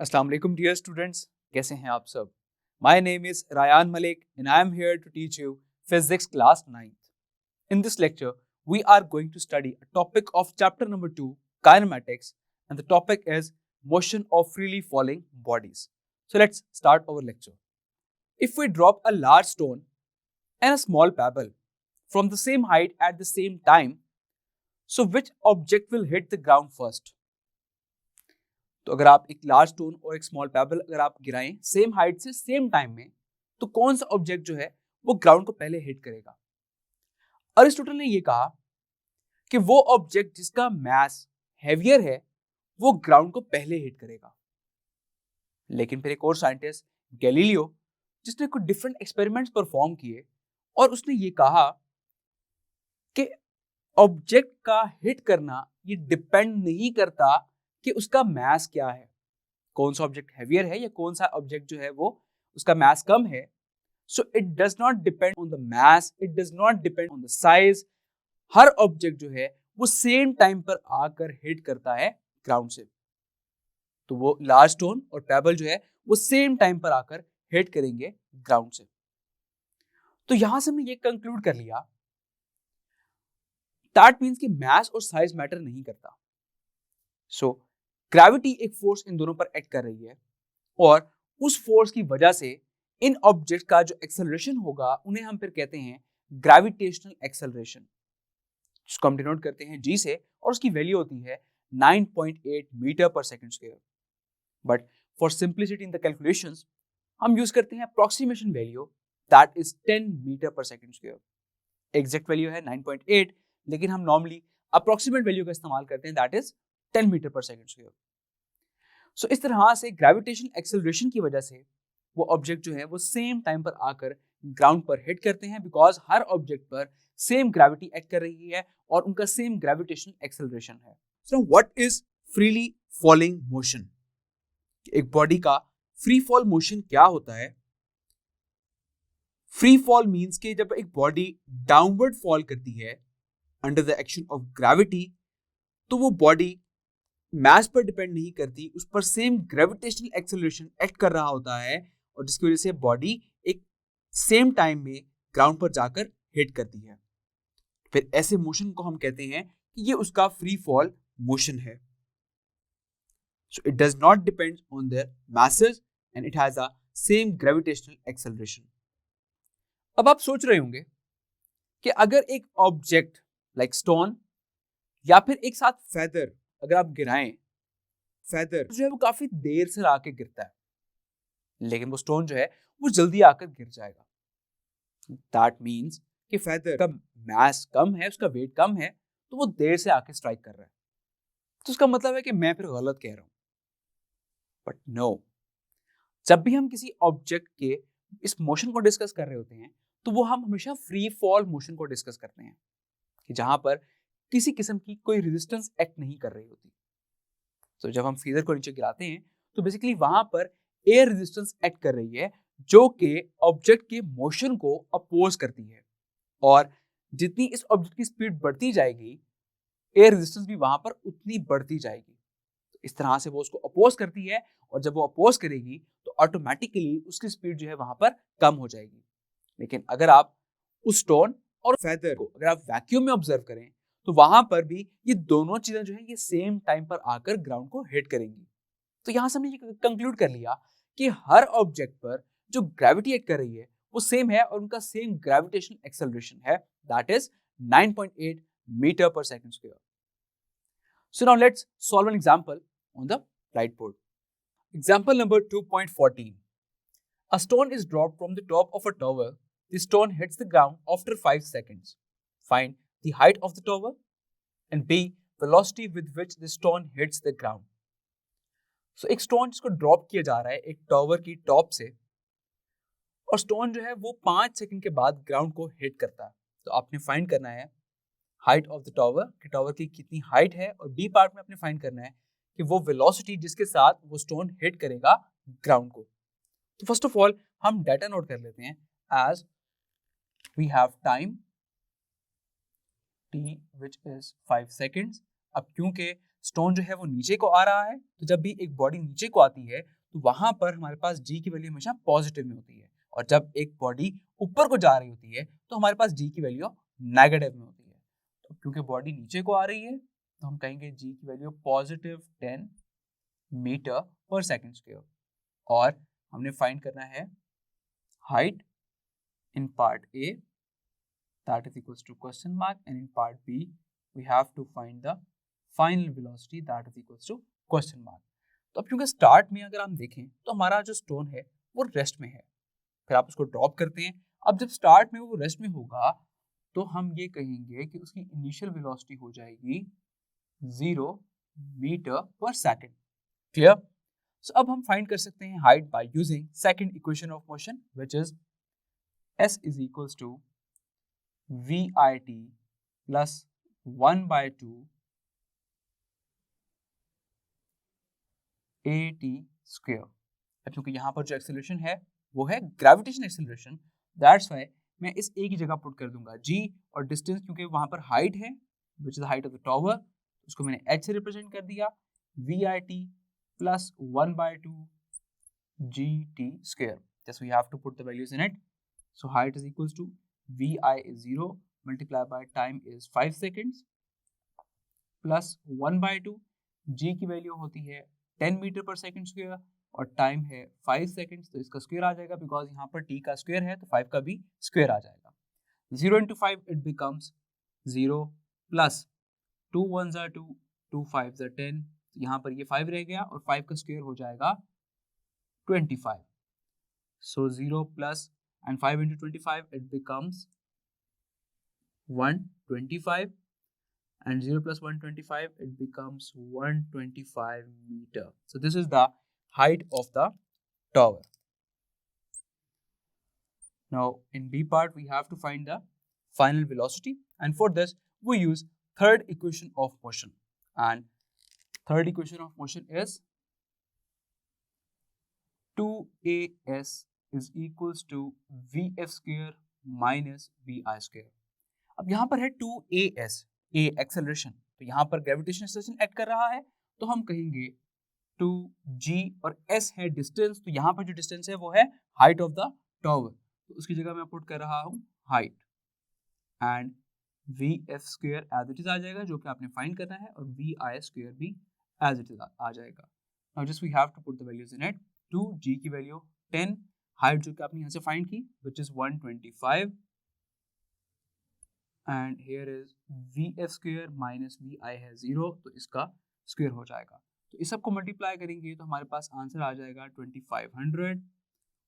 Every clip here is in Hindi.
अस्सलाम वालेकुम डियर स्टूडेंट्स, कैसे हैं आप सब। My name is Rayan Malik and I am here to teach you physics class 9th। In this lecture we are going to study a topic of chapter number 2, kinematics, and the topic is motion of freely falling bodies. So let's start our lecture. If we drop a large stone and a small pebble from the same height at the same time, so which object will hit the ground first? तो अगर आप एक लार्ज स्टोन और एक स्मॉल पेबल अगर आप गिराएं सेम हाइट से सेम टाइम में, तो कौन सा ऑब्जेक्ट जो है वो ग्राउंड को पहले हिट करेगा। अरिस्टोटल ने ये कहा कि वो ऑब्जेक्ट जिसका मास हैवियर है वो ग्राउंड को पहले हिट करेगा। लेकिन फिर एक और साइंटिस्ट गैलीलियो, जिसने कुछ डिफरेंट एक्सपेरिमेंट्स परफॉर्म किए और उसने ये कहा कि ऑब्जेक्ट का हिट करना ये डिपेंड नहीं करता कि उसका मास क्या है, कौन सा ऑब्जेक्ट हैवियर है या कौन सा ऑब्जेक्ट जो है वो उसका मास कम है। So it does not depend on the mass, it does not depend on the size. Her object जो है वो सेम टाइम पर आकर हिट करता है ग्राउंड से। तो वो लार्ज स्टोन और पेबल जो है वो सेम टाइम पर आकर हिट करेंगे ग्राउंड से। तो यहां से हमने ये कंक्लूड कर लिया, दैट मींस कि मास और साइज मैटर नहीं करता। सो ग्रेविटी एक फोर्स इन दोनों पर एक्ट कर रही है और उस फोर्स की वजह से इन ऑब्जेक्ट का जो एक्सेलरेशन होगा उन्हें हम फिर कहते हैं ग्रेविटेशनल एक्सेलरेशन, जिसको हम डिनोट करते हैं जी से, और उसकी वैल्यू होती है 9.8 metre per second square. But for simplicity in the calculations हम यूज करते हैं approximation value, that is 10 metre per second square. Exact value है 9.8, लेकिन हम नॉर्मली अप्रोक्सीमेट वैल्यू का इस्तेमाल करते हैं, that is 10 metre per second square. सो इस तरह से ग्रेविटेशनल एक्सेलरेशन की वजह से वो ऑब्जेक्ट जो है वो सेम टाइम पर आकर ग्राउंड पर हिट करते हैं, बिकॉज हर ऑब्जेक्ट पर सेम ग्रेविटी एक्ट कर रही है और उनका सेम ग्रेविटेशनल एक्सेलरेशन है। So what is freely falling motion? एक बॉडी का फ्री फॉल मोशन क्या होता है? फ्री फॉल मींस कि जब एक बॉडी डाउनवर्ड फॉल करती है under the action of gravity, तो वो बॉडी मास पर डिपेंड नहीं करती, उस पर सेम ग्रेविटेशनल एक्सेलरेशन एक्ट कर रहा होता है और जिसकी वजह से बॉडी एक सेम टाइम में ग्राउंड पर जाकर हिट करती है। फिर ऐसे मोशन को हम कहते हैं कि ये उसका फ्री फॉल मोशन है। So it does not depend on their masses and it has a same gravitational acceleration. अब आप सोच रहे होंगे कि अगर एक ऑब्जेक्ट लाइक स्टोन या फिर एक साथ फेदर अगर आप गिराएं, फेदर जो है वो काफी देर से आके गिरता है, लेकिन वो स्टोन जो है वो जल्दी आकर गिर जाएगा। दैट मींस कि फेदर का मास कम है, उसका वेट कम है, तो वो देर से आके स्ट्राइक कर रहा है। तो उसका मतलब है कि मैं फिर गलत कह रहा हूं। बट नो, जब भी हम किसी ऑब्जेक्ट के इस मोशन को डिस्कस कर रहे होते हैं तो वो हम हमेशा फ्री फॉल मोशन को डिस्कस करते हैं, कि जहां पर किसी किस्म की कोई रेजिस्टेंस एक्ट नहीं कर रही होती। तो जब हम फीदर को नीचे गिराते हैं तो बेसिकली वहां पर एयर रेजिस्टेंस एक्ट कर रही है जो कि ऑब्जेक्ट के मोशन को अपोज करती है, और जितनी इस ऑब्जेक्ट की स्पीड बढ़ती जाएगी एयर रेजिस्टेंस भी वहां पर उतनी बढ़ती जाएगी। तो इस तरह से वो उसको अपोज करती है, और जब वो अपोज करेगी तो ऑटोमेटिकली उसकी स्पीड जो है वहां पर कम हो जाएगी। लेकिन अगर आप उस स्टोन और फेदर को अगर आप वैक्यूम में ऑब्जर्व करें तो वहां पर भी ये दोनों चीजें जो है ये सेम टाइम पर आकर ग्राउंड को हिट करेंगी। तो यहां से हमने ये कंक्लूड कर लिया कि हर ऑब्जेक्ट पर जो ग्रेविटी एक्ट कर रही है वो सेम है और उनका सेम ग्रेविटेशनल एक्सेलरेशन है, that is 9.8 metre per second square. So now let's solve an example on the blight board. Example number 2.14, a stone is dropped from the top of a tower. The stone hits the ground after 5 seconds. Find the height of the tower and B, velocity with which the stone hits the ground. So एक स्टोन जिसको ड्रॉप किया जा रहा है एक टावर की टॉप से, और स्टोन जो है वो 5 सेकंड के बाद ग्राउंड को हिट करता है। तो आपने फाइंड करना है हाइट ऑफ द टावर, कि टावर की कितनी हाइट है, और बी पार्ट में आपने फाइंड करना है कि वो वेलोसिटी जिसके साथ वो स्टोन हिट करेगा ग्राउंड को। तो फर्स्ट ऑफ ऑल हम डाटा नोट कर लेते हैं, as we have time t which is 5 seconds। अब क्योंकि स्टोन जो है वो नीचे को आ रहा है, तो जब भी एक बॉडी नीचे को आती है तो वहां पर हमारे पास g की वैल्यू हमेशा पॉजिटिव में होती है, और जब एक बॉडी ऊपर को जा रही होती है तो हमारे पास g की वैल्यू नेगेटिव में होती है। तो क्योंकि बॉडी नीचे को आ रही है तो हम कहेंगे g की value positive 10 metre per second square, और हमने फाइंड करना है height in part A, that is equals to question mark, and in part B we have to find the final velocity, that is equals to question mark. तो अब क्योंकि स्टार्ट में अगर हम देखें तो हमारा जो स्टोन है वो रेस्ट में है, फिर आप उसको ड्रॉप करते हैं। अब जब स्टार्ट में वो रेस्ट में होगा तो हम ये कहेंगे कि उसकी इनिशियल वेलोसिटी हो जाएगी 0 मीटर पर सेकेंड। क्लियर? सो अब हम फाइंड कर सकते हैं height by using second equation of motion, which is S is equals to VIT plus 1 by 2 AT square। अब क्योंकि यहाँ पर जो एक्सेलरेशन है वो है ग्रेविटेशन एक्सेलरेशन, दैट्स वाई मैं इस A की जगह पुट कर दूंगा G, और डिस्टेंस क्योंकि वहां पर हाइट है which is height of the tower, उसको मैंने H से रिप्रेजेंट कर दिया, VIT plus 1 by 2 GT square। Just we have to put the values in it. So height is equals to VI is 0 multiplied by time is 5 seconds plus 1 by 2, G की वैल्यू होती है 10 मीटर पर सेकेंड स्क्वायर और टाइम है 5 सेकेंड्स, तो इसका स्क्वायर आ जाएगा बिकॉज यहाँ पर T का स्क्वायर है तो 5 का भी स्क्वायर आ जाएगा। 0 into 5 it becomes 0 plus 2 1s are 2, 2 5s are 10, यहाँ पर ये 5 रह गया और 5 का स्क्वायर हो जाएगा 25। So 0 plus and 5 into 25 it becomes 125, and 0 plus 125 it becomes 125 meter. So this is the height of the tower. Now in B part we have to find the final velocity, and for this we use third equation of motion, and third equation of motion is 2as is equals to vf square minus vi square। अब यहाँ पर है 2as, a एक्सेलरेशन, तो यहाँ पर ग्रेविटेशन एक्सेलरेशन एक्ट कर रहा है, तो हम कहेंगे 2g और s है डिस्टेंस, तो यहाँ पर जो डिस्टेंस है वो है हाइट ऑफ द टावर, तो उसकी जगह मैं पुट कर रहा हूँ height, and vf square as it is आ जाएगा जो कि आपने फाइंड करना है, और vi स्क्वायर भी एज इट इज आ जाएगा। Now just we have to put the values in it. 2g की वैल्यू 10, हाइट जो कि आपने यहाँ से फाइंड की which is 125, and here is vf square minus vi है 0, तो इसका स्क्वायर हो जाएगा, तो इस सब को मल्टीप्लाई करेंगे तो हमारे पास आंसर आ जाएगा 2500,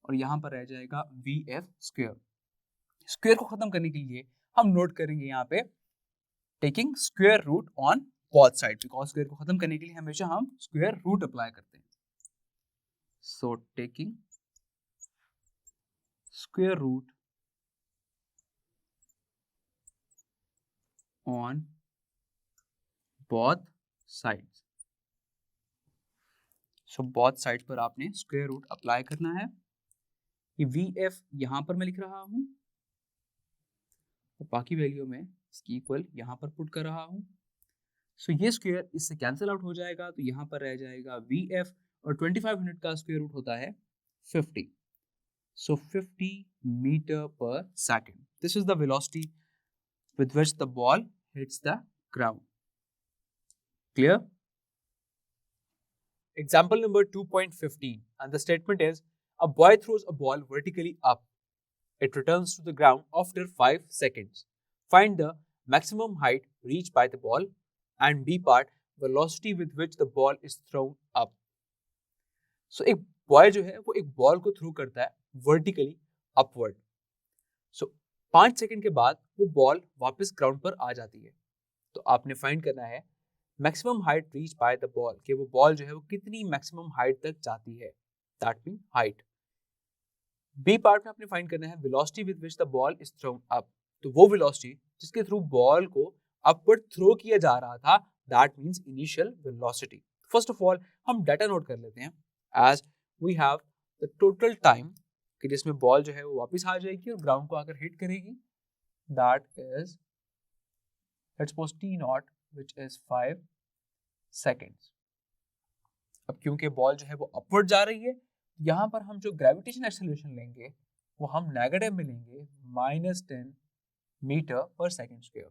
और यहाँ पर रह जाएगा vf स्क्वायर। स्क्वायर को खत्म करने के लिए हम नोट करेंगे यहाँ पे taking square root on both side, because square को खत्म करने के लिए हमेशा हम स्क्वायर रूट अप्लाई करते हैं। So taking square root on both sides, so both sides पर आपने square root अप्लाई करना है। ये VF यहाँ पर मैं लिख रहा हूँ और बाकी वैल्यू में इसकी इक्वल यहाँ पर पुट कर रहा हूँ, सो ये स्क्वायर इससे कैंसिल आउट हो जाएगा, तो यहाँ पर रह जाएगा VF, और 2500 का स्क्वायर रूट होता है 50, so 50 meter per second. This is the velocity with which the ball hits the ground. Clear? Example number 2.15, and the statement is a boy throws a ball vertically up. It returns to the ground after 5 seconds. Find the maximum height reached by the ball, and B part velocity with which the ball is thrown up. So एक बॉय जो है वो एक बॉल को थ्रो करता है वर्टिकली अपवर्ड, सो 5 सेकंड के बाद वो बॉल वापस ग्राउंड पर आ जाती है, तो आपने फाइंड करना है maximum height reach by the ball, कि वो बॉल जो है वो कितनी मैक्सिमम हाइट तक जाती है, that mean height. B part में आपने फाइंड करना है velocity with which the ball is thrown up, तो वो वेलोसिटी जिसके थ्रू बॉल को अपवर्ड थ्रो किया जा रहा था, that means initial velocity. First of all हम डाटा नोट कर लेते हैं, as we have the total time कि जिसमें बॉल जो है वो वापस आ जाएगी और ग्राउंड को आकर हिट करेगी, that is let's suppose t0 which is 5 seconds. अब क्योंकि बॉल जो है वो अपवर्ड जा रही है, यहाँ पर हम जो ग्रेविटेशन एक्सेलरेशन लेंगे वो हम नेगेटिव में लेंगे -10 मीटर पर सेकेंड स्क्वायर।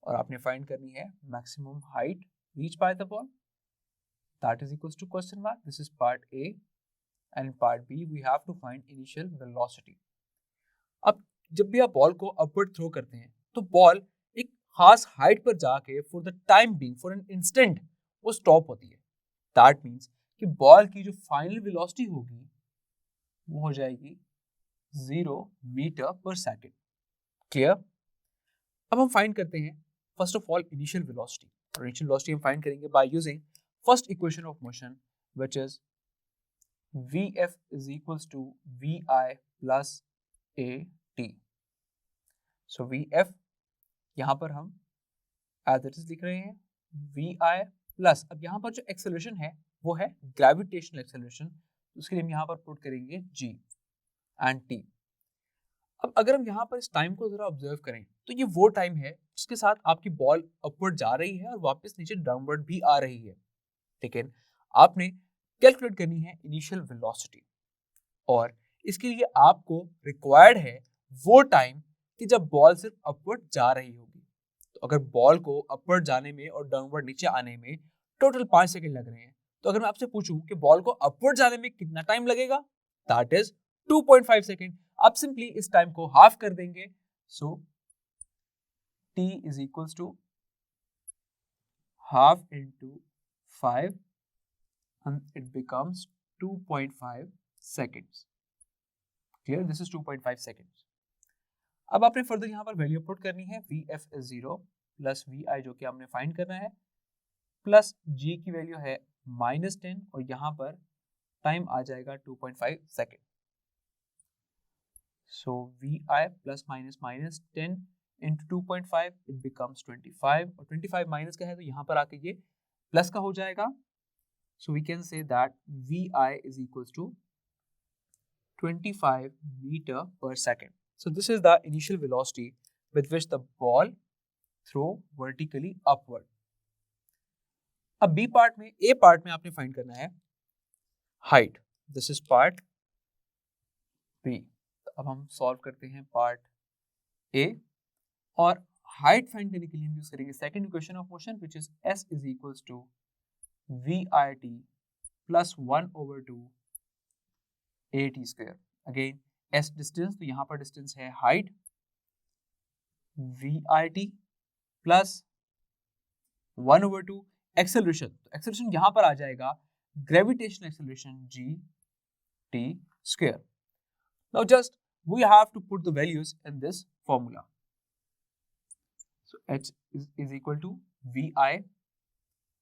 और आपने फाइंड करनी है maximum height reach by the ball, that is equals to question mark. This is part A and part B we have to find initial velocity. अब जब भी आप बॉल को अपवर्ड थ्रो करते हैं तो बॉल एक खास हाइट पर जाके for the time being, for an instant वो स्टॉप होती है। दैट मीन्स कि बॉल की जो फाइनल वेलोसिटी होगी वो हो जाएगी 0 मीटर पर सेकेंड। क्लियर? अब हम फाइंड करते हैं first of all initial velocity. और इनिशियल वेलोसिटी हम फाइंड करेंगे by using first equation of motion which is Vf is equals to Vi plus At. So Vf यहाँ पर हम एज इट इज लिख रहे हैं Vi प्लस, अब यहाँ पर जो एक्सेलरेशन है वो है ग्रेविटेशनल एक्सेलरेशन, उसके लिए हम यहाँ पर पुट करेंगे G एंड T। अब अगर हम यहाँ पर इस टाइम को जरा ऑब्जर्व करें तो ये वो टाइम है जिसके साथ आपकी बॉल अपवर्ड जा रही है और वापस नीचे डाउनवर्ड भी आ रही है। लेकिन आपने कैलकुलेट करनी है इनिशियल वेलोसिटी, और इसके लिए आपको रिक्वायर्ड है वो टाइम कि जब बॉल सिर्फ अपवर्ड जा रही होगी। तो अगर बॉल को अपवर्ड जाने में और डाउनवर्ड नीचे आने में टोटल 5 सेकंड लग रहे हैं, तो अगर मैं आपसे पूछूं कि बॉल को अपवर्ड जाने में कितना टाइम लगेगा, दैट इज 2.5 सेकंड। आप सिंपली इस टाइम को हाफ कर देंगे, so t is equals to half into 5 and it becomes 2.5 seconds. Clear? This is 2.5 seconds. अब आपने फर्दर यहाँ पर वैल्यू पुट करनी है Vf is 0 प्लस Vi जो कि हमने फाइंड करना है, प्लस G की वैल्यू है -10 और यहाँ पर टाइम आ जाएगा 2.5 second. So Vi plus minus 10 into 2.5 it becomes 25 और 25 माइनस का है तो यहाँ पर आके ये प्लस का हो जाएगा। So we can say that Vi is equals to 25 meter per second. So this is the initial velocity with which the ball throw vertically upward. अब B part में, A part में आपने find करना है height. This is part B. तो अब हम solve करते हैं part A और height find करने के लिए हम use करेंगे second equation of motion which is S is equals to VIT plus 1 over 2 AT square. Again S distance, तो यहाँ पर distance है height, VIT plus 1 over 2 acceleration, तो acceleration यहाँ पर आ जाएगा gravitational acceleration GT square. Now just we have to put the values in this formula. So H is equal to VI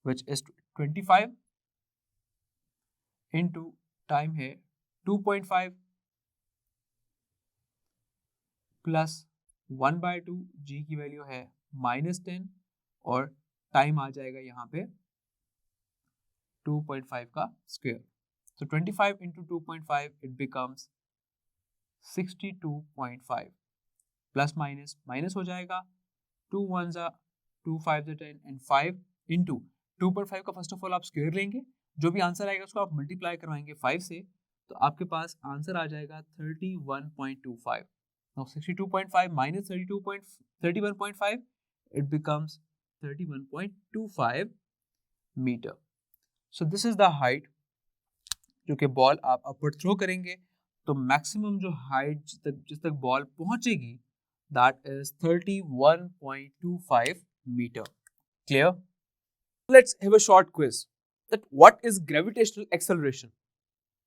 which is 25 into time है 2.5 प्लस 1/2 G की वैल्यू है -10 और टाइम आ जाएगा यहाँ पे 2.5 का स्क्वायर। तो 25 into 2.5 it becomes 62.5 plus minus हो जाएगा 2 1 2 5 10 एंड 5 into 2.5 का फर्स्ट ऑफ ऑल आप स्क्वायर लेंगे, जो भी आंसर आएगा उसको आप मल्टीप्लाई करवाएंगे 5 से, तो आपके पास आंसर आ जाएगा 31.25. Now 62.5 minus 31.5 it becomes 31.25 meter. So this is the height जो कि बॉल आप अपवर्ड थ्रो करेंगे तो मैक्सिमम जो हाइट जिस तक बॉल पहुंचेगी that is 31.25 meter. Clear? Let's have a short quiz. That what is gravitational acceleration?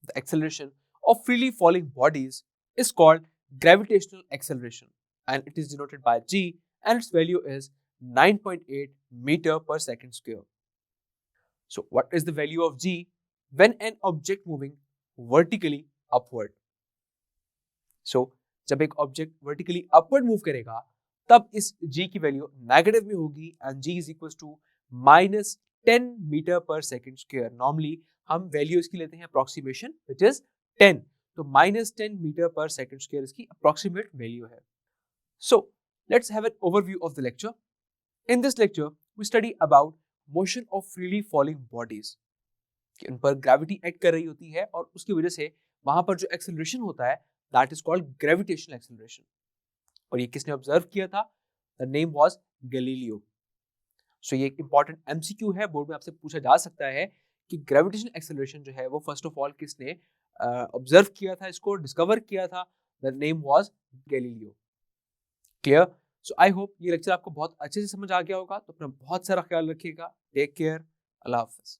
The acceleration of freely falling bodies is called gravitational acceleration and it is denoted by G and its value is 9.8 meter per second square. So what is the value of G when an object moving vertically upward? So जब एक ऑब्जेक्ट वर्टिकली अपवर्ड मूव करेगा तब इस G की वैल्यू नेगेटिव में होगी and G is equal to -10 metre per second square. Normally हम वैल्यू इसकी लेते हैं अप्रोक्सीमेशन व्हिच इज 10, तो -10 मीटर पर सेकेंड स्क्वायर इसकी अप्रोक्सीमेट वैल्यू है. So let's have an overview of the lecture. In this lecture we study about motion of freely falling bodies, कि उन पर ग्रेविटी एक्ट कर रही होती है और उसकी वजह से वहां पर जो एक्सेलरेशन होता है that is called gravitational acceleration. और ये किसने ऑब्जर्व किया था? The name was Galileo. So ये एक इंपॉर्टेंट एमसीक्यू है, बोर्ड में आपसे पूछा जा सकता है कि ग्रेविटेशनल एक्सेलरेशन जो है वो फर्स्ट ऑफ ऑल किसने ऑब्जर्व किया था, इसको डिस्कवर किया था? The name was Galileo. Clear? So I hope ये लेक्चर आपको बहुत अच्छे से समझ आ गया होगा। तो अपना बहुत सारा ख्याल रखिएगा। Take care. अल्लाह हाफिज।